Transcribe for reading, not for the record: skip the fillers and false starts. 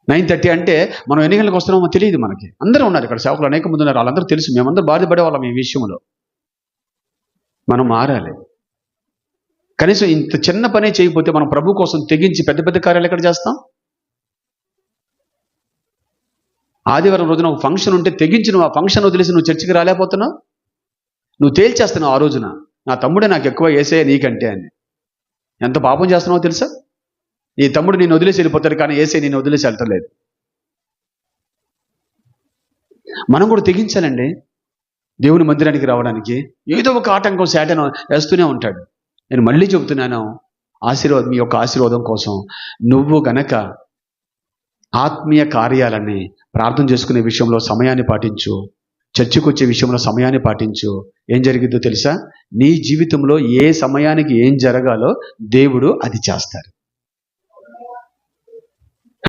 9:30 అంటే మనం ఎన్ని గంటలకు వస్తున్నామో తెలియదు మనకి. అందరూ ఉన్నారు ఇక్కడ, సేవకులు అనేక మంది ఉన్నారు, వాళ్ళందరూ తెలుసు. మేమందరూ బాధపడేవాళ్ళం ఈ విషయంలో. మనం మారాలి. కనీసం ఇంత చిన్న పనే చేయకపోతే మనం ప్రభు కోసం తెగించి పెద్ద పెద్ద కార్యాలు ఎక్కడ చేస్తాం? ఆదివారం రోజున ఒక ఫంక్షన్ ఉంటే తెగించి నువ్వు ఆ ఫంక్షన్ వదిలేసి నువ్వు చర్చికి రాలేకపోతున్నావు. నువ్వు తేల్చేస్తున్నావు ఆ రోజున, నా తమ్ముడే నాకు ఎక్కువ యేసయ్య నీకంటే అని. ఎంత పాపం చేస్తున్నావో తెలుసా? నీ తమ్ముడు నేను వదిలేసి వెళ్ళిపోతాడు, కానీ యేసయ్య నేను వదిలేసి వెళ్తలేదు. మనం కూడా తెగించాలండి దేవుని మందిరానికి రావడానికి. ఏదో ఒక ఆటంకం శాటను వేస్తూనే ఉంటాడు. నేను మళ్ళీ చెబుతున్నాను, మీ యొక్క ఆశీర్వాదం కోసం నువ్వు గనక ఆత్మీయ కార్యాలని ప్రార్థన చేసుకునే విషయంలో సమయాన్ని పాటించు, చర్చికి వచ్చే విషయంలో సమయాన్ని పాటించు. ఏం జరిగిద్దో తెలుసా? నీ జీవితంలో ఏ సమయానికి ఏం జరగాలో దేవుడు అది చేస్తారు.